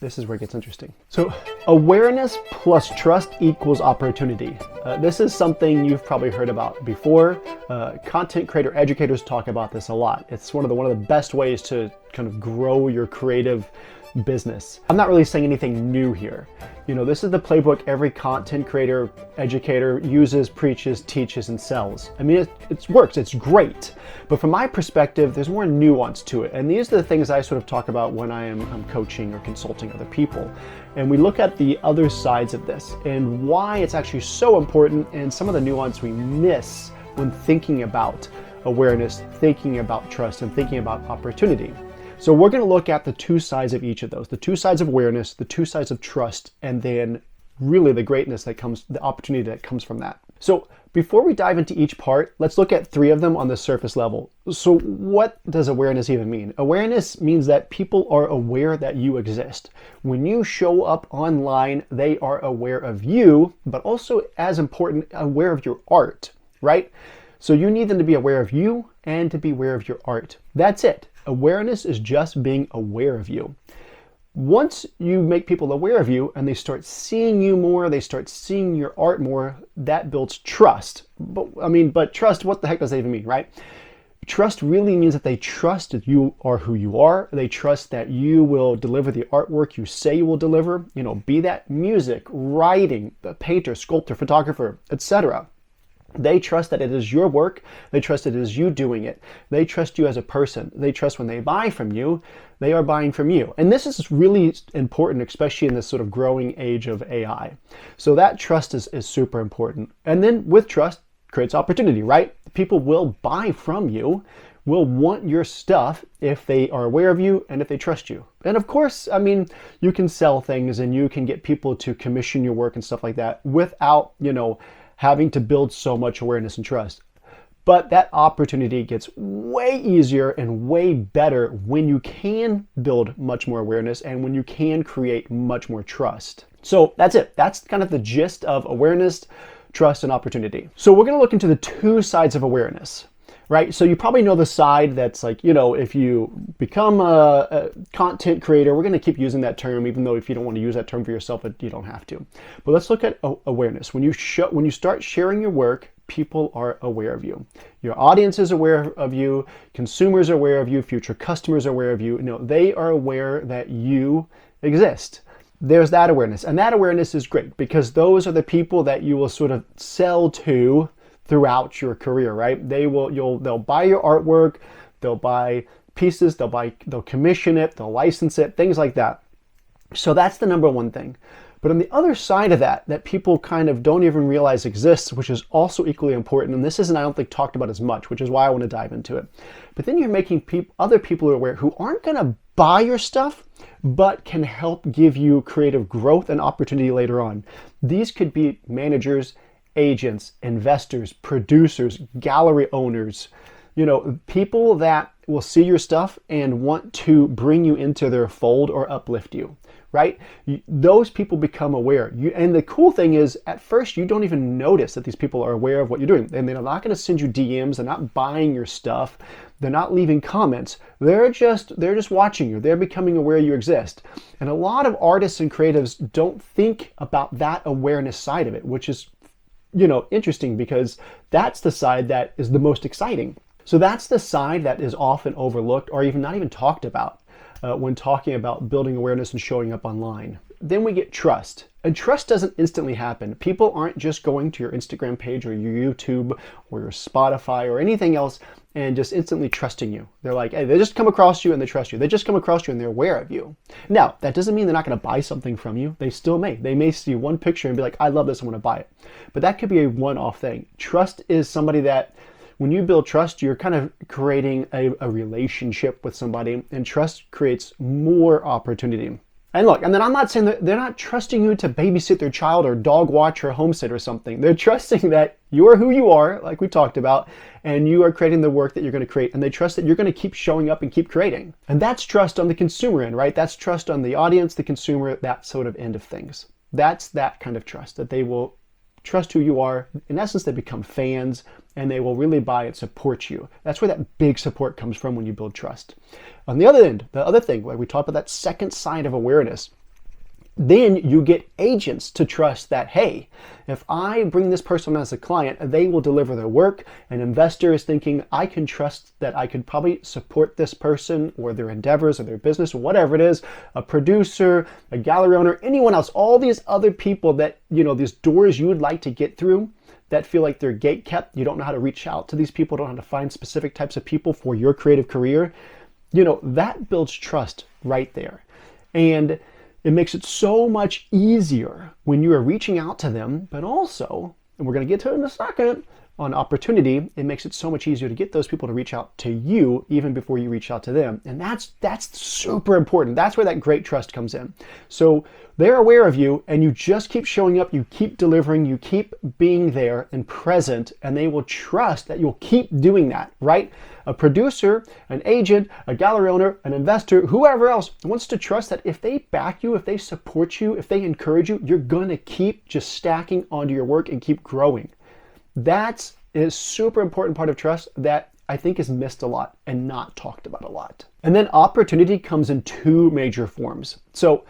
This is where it gets interesting. So awareness plus trust equals opportunity. This is something you've probably heard about before. Content creator educators talk about this a lot. It's one of the best ways to kind of grow your creative business. I'm not really saying anything new here. You know, this is the playbook every content creator, educator uses, preaches, teaches, and sells. I mean, it works, it's great. But from my perspective, there's more nuance to it. And these are the things I sort of talk about when I'm coaching or consulting other people. And we look at the other sides of this and why it's actually so important and some of the nuance we miss when thinking about awareness, thinking about trust, and thinking about opportunity. So we're going to look at the two sides of each of those, the two sides of awareness, the two sides of trust, and then really the greatness that comes, the opportunity that comes from that. So before we dive into each part, let's look at three of them on the surface level. So what does awareness even mean? Awareness means that people are aware that you exist. When you show up online, they are aware of you, but also as important, aware of your art, right? So you need them to be aware of you and to be aware of your art. That's it. Awareness is just being aware of you. Once you make people aware of you and they start seeing you more, they start seeing your art more, that builds trust. But trust, what the heck does that even mean, right? Trust really means that they trust that you are who you are. They trust that you will deliver the artwork you say you will deliver, you know, be that music, writing, the painter, sculptor, photographer, etc. They trust that it is your work. They trust that it is you doing it. They trust you as a person. They trust when they buy from you, they are buying from you. And this is really important, especially in this sort of growing age of AI. So that trust is super important. And then with trust creates opportunity, right? People will buy from you, will want your stuff if they are aware of you and if they trust you. And of course, I mean, you can sell things and you can get people to commission your work and stuff like that without, you know, having to build so much awareness and trust. But that opportunity gets way easier and way better when you can build much more awareness and when you can create much more trust. So that's it. That's kind of the gist of awareness, trust, and opportunity. So we're going to look into the two sides of awareness, right? So you probably know the side that's like, you know, if you become a content creator, we're going to keep using that term, even though if you don't want to use that term for yourself, you don't have to. But let's look at awareness. When you start sharing your work, people are aware of you. Your audience is aware of you. Consumers are aware of you. Future customers are aware of you. You know, they are aware that you exist. There's that awareness. And that awareness is great because those are the people that you will sort of sell to throughout your career, right? They'll buy your artwork, they'll buy pieces, they'll commission it, they'll license it, things like that. So that's the number one thing. But on the other side of that people kind of don't even realize exists, which is also equally important, and this isn't, I don't think, talked about as much, which is why I want to dive into it. But then you're making other people aware who aren't going to buy your stuff, but can help give you creative growth and opportunity later on. These could be managers, agents, investors, producers, gallery owners, you know, people that will see your stuff and want to bring you into their fold or uplift you, right? Those people become aware. And the cool thing is, at first, you don't even notice that these people are aware of what you're doing. And they're not going to send you DMs. They're not buying your stuff. They're not leaving comments. They're just watching you. They're becoming aware you exist. And a lot of artists and creatives don't think about that awareness side of it, which is, you know, interesting because that's the side that is the most exciting. So that's the side that is often overlooked or even not even talked about when talking about building awareness and showing up online. Then we get trust. And trust doesn't instantly happen. People aren't just going to your Instagram page or your YouTube or your Spotify or anything else and just instantly trusting you. They're like, hey, they just come across you and they trust you. They just come across you and they're aware of you. Now, that doesn't mean they're not going to buy something from you. They still may. They may see one picture and be like, I love this, I want to buy it. But that could be a one-off thing. Trust is somebody that, when you build trust, you're kind of creating a relationship with somebody, and trust creates more opportunity. And look, and then I'm not saying that they're not trusting you to babysit their child or dog watch or homestead or something. They're trusting that you are who you are, like we talked about, and you are creating the work that you're going to create. And they trust that you're going to keep showing up and keep creating. And that's trust on the consumer end, right? That's trust on the audience, the consumer, that sort of end of things. That's that kind of trust, that they will trust who you are. In essence, they become fans and they will really buy and support you. That's where that big support comes from when you build trust. On the other end, the other thing, where we talk about that second side of awareness, Then you get agents to trust that, hey, if I bring this person as a client, they will deliver their work. An investor is thinking, I can trust that I could probably support this person or their endeavors or their business or whatever it is. A producer, a gallery owner, anyone else, all these other people that, these doors you would like to get through that feel like they're gate kept. You don't know how to reach out to these people, don't know how to find specific types of people for your creative career. That builds trust right there. And it makes it so much easier when you are reaching out to them, but also, and we're going to get to it in a second, on opportunity, it makes it so much easier to get those people to reach out to you even before you reach out to them. And that's super important. That's where that great trust comes in. So they're aware of you and you just keep showing up, you keep delivering, you keep being there and present, and they will trust that you'll keep doing that, right? A producer, an agent, a gallery owner, an investor, whoever else wants to trust that if they back you, if they support you, if they encourage you, you're going to keep just stacking onto your work and keep growing. That is a super important part of trust that I think is missed a lot and not talked about a lot. And then opportunity comes in two major forms. So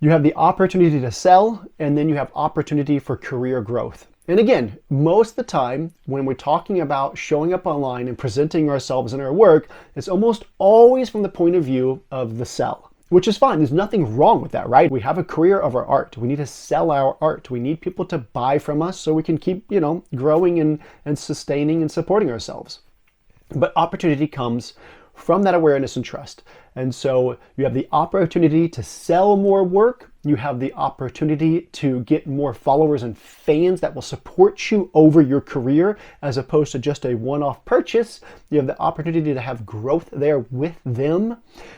you have the opportunity to sell, and then you have opportunity for career growth. And again, most of the time when we're talking about showing up online and presenting ourselves in our work, it's almost always from the point of view of the sell, which is fine. There's nothing wrong with that, right? We have a career of our art. We need to sell our art. We need people to buy from us so we can keep, growing and sustaining and supporting ourselves. But opportunity comes from that awareness and trust. And so you have the opportunity to sell more work. You have the opportunity to get more followers and fans that will support you over your career as opposed to just a one-off purchase. You have the opportunity to have growth there with them.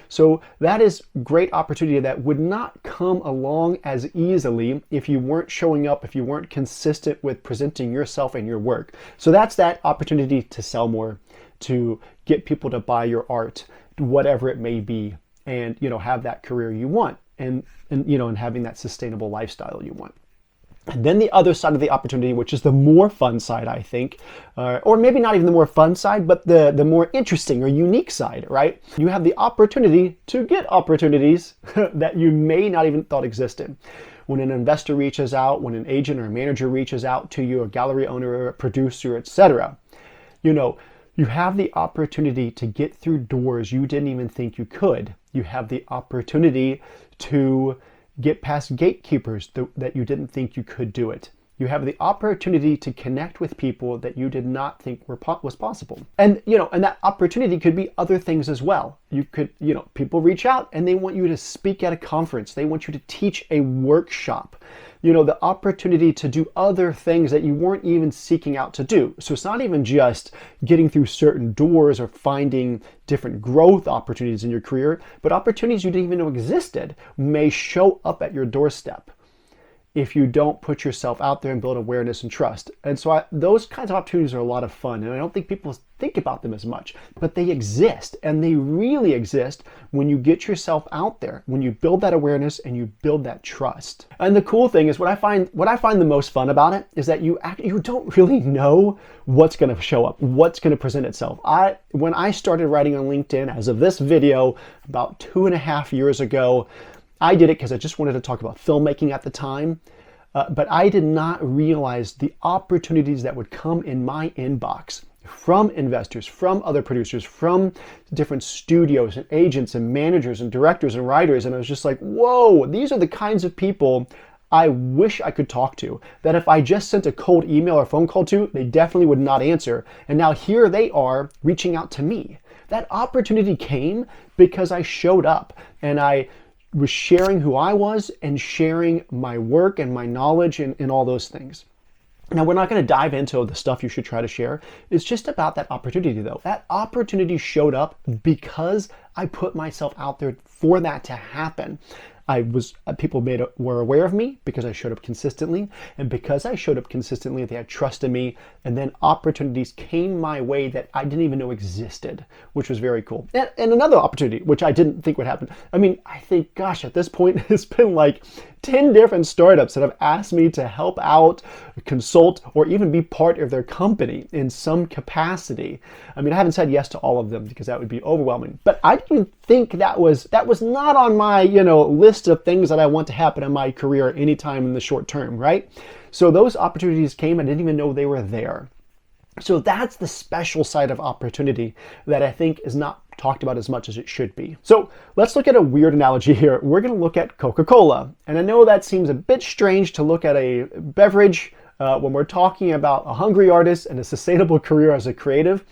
So that is great opportunity that would not come along as easily if you weren't showing up, if you weren't consistent with presenting yourself and your work. So that's that opportunity to sell more, to get people to buy your art, whatever it may be, and have that career you want, and having that sustainable lifestyle you want. And then the other side of the opportunity, which is the more fun side, I think, or maybe not even the more fun side, but the more interesting or unique side, right? You have the opportunity to get opportunities that you may not even thought existed. When an investor reaches out, when an agent or a manager reaches out to you, a gallery owner, or a producer, etc., you have the opportunity to get through doors you didn't even think you could. You have the opportunity to get past gatekeepers that you didn't think you could do it. You have the opportunity to connect with people that you did not think was possible. And that opportunity could be other things as well. You could, people reach out and they want you to speak at a conference. They want you to teach a workshop. The opportunity to do other things that you weren't even seeking out to do. So it's not even just getting through certain doors or finding different growth opportunities in your career, but opportunities you didn't even know existed may show up at your doorstep if you don't put yourself out there and build awareness and trust. And so those kinds of opportunities are a lot of fun, and I don't think people think about them as much, but they exist, and they really exist when you get yourself out there, when you build that awareness and you build that trust. And the cool thing is what I find the most fun about it is that you don't really know what's going to show up, what's going to present itself. When I started writing on LinkedIn, as of this video, about 2.5 years ago, I did it because I just wanted to talk about filmmaking at the time, but I did not realize the opportunities that would come in my inbox from investors, from other producers, from different studios and agents and managers and directors and writers. And I was just like, whoa, these are the kinds of people I wish I could talk to, that if I just sent a cold email or phone call to, they definitely would not answer. And now here they are reaching out to me. That opportunity came because I showed up and I was sharing who I was and sharing my work and my knowledge and all those things. Now, we're not going to dive into the stuff you should try to share. It's just about that opportunity, though. That opportunity showed up because I put myself out there for that to happen. People were aware of me because I showed up consistently, and because I showed up consistently, they had trust in me, and then opportunities came my way that I didn't even know existed, which was very cool. And another opportunity, which I didn't think would happen. I mean, I think, gosh, at this point, it's been like 10 different startups that have asked me to help out, consult, or even be part of their company in some capacity. I mean, I haven't said yes to all of them because that would be overwhelming, but I didn't think that was not on my, list of things that I want to happen in my career anytime in the short term, right? So those opportunities came, I didn't even know they were there. So that's the special side of opportunity that I think is not talked about as much as it should be. So let's look at a weird analogy here. We're going to look at Coca-Cola. And I know that seems a bit strange to look at a beverage when we're talking about a hungry artist and a sustainable career as a creative,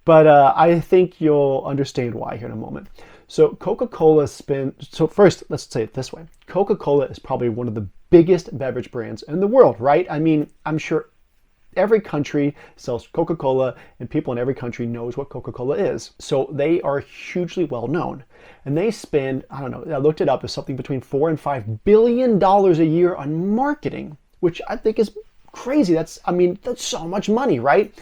but I think you'll understand why here in a moment. So so first, let's say it this way. Coca-Cola is probably one of the biggest beverage brands in the world, right? I mean, I'm sure every country sells Coca-Cola and people in every country knows what Coca-Cola is. So they are hugely well known. And they spend, I don't know, I looked it up, it's something between $4 and $5 billion a year on marketing, which I think is crazy. That's so much money, right?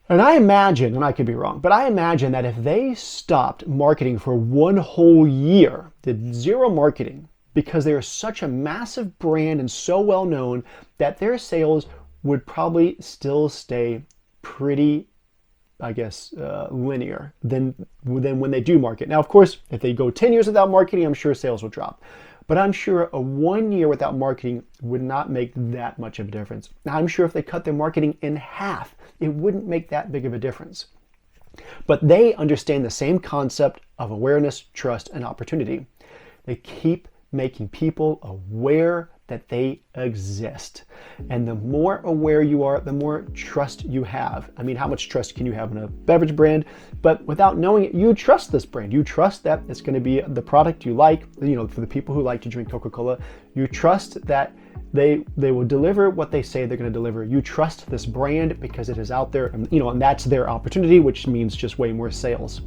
And I imagine, and I could be wrong, but I imagine that if they stopped marketing for one whole year, did zero marketing, because they are such a massive brand and so well known that their sales would probably still stay pretty, linear than when they do market. Now, of course, if they go 10 years without marketing, I'm sure sales will drop. But I'm sure a 1 year without marketing would not make that much of a difference. Now, I'm sure if they cut their marketing in half, it wouldn't make that big of a difference. But they understand the same concept of awareness, trust, and opportunity. They keep making people aware that they exist. And the more aware you are, the more trust you have. I mean, how much trust can you have in a beverage brand? But without knowing it, you trust this brand. You trust that it's going to be the product you like, for the people who like to drink Coca-Cola. You trust that they will deliver what they say they're going to deliver. You trust this brand because it is out there, and that's their opportunity, which means just way more sales.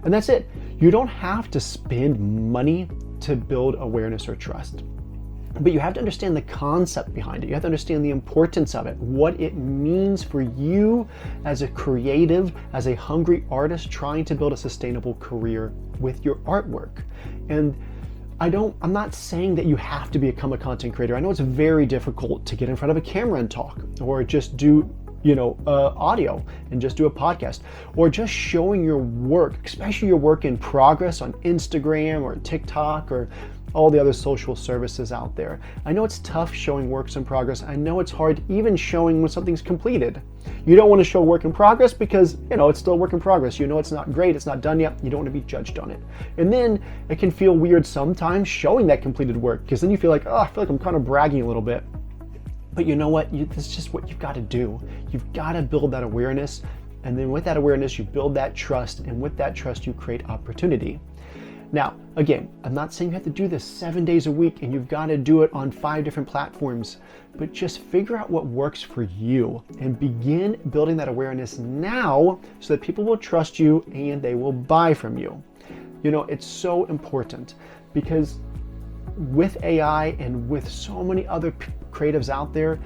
And that's it. You don't have to spend money to build awareness or trust. But you have to understand the concept behind it. You have to understand the importance of it, what it means for you as a creative, as a hungry artist trying to build a sustainable career with your artwork. And I'm not saying that you have to become a content creator. I know it's very difficult to get in front of a camera and talk, or just do audio and just do a podcast, or just showing your work, especially your work in progress on Instagram or TikTok or all the other social services out there. I know it's tough showing works in progress. I know it's hard even showing when something's completed. You don't want to show work in progress because, it's still work in progress. It's not great, it's not done yet. You don't want to be judged on it. And then it can feel weird sometimes showing that completed work, because then you feel like, I feel like I'm kind of bragging a little bit. But you know what? This is just what you've got to do. You've got to build that awareness. And then with that awareness, you build that trust. And with that trust, you create opportunity. Now, again, I'm not saying you have to do this 7 days a week and you've got to do it on 5 different platforms, but just figure out what works for you and begin building that awareness now so that people will trust you and they will buy from you. It's so important because with AI and with so many other creatives out there,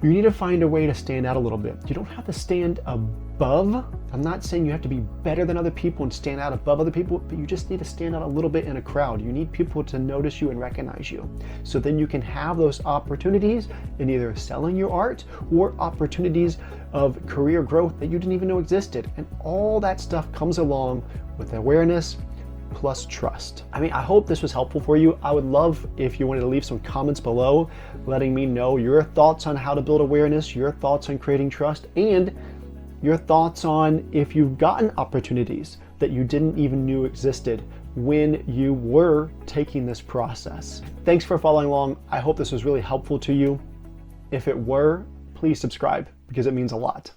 you need to find a way to stand out a little bit. You don't have to stand above. I'm not saying you have to be better than other people and stand out above other people, but you just need to stand out a little bit in a crowd. You need people to notice you and recognize you. So then you can have those opportunities in either selling your art or opportunities of career growth that you didn't even know existed. And all that stuff comes along with awareness plus trust. I hope this was helpful for you. I would love if you wanted to leave some comments below letting me know your thoughts on how to build awareness, your thoughts on creating trust, and your thoughts on if you've gotten opportunities that you didn't even knew existed when you were taking this process. Thanks for following along. I hope this was really helpful to you. If it were, please subscribe because it means a lot.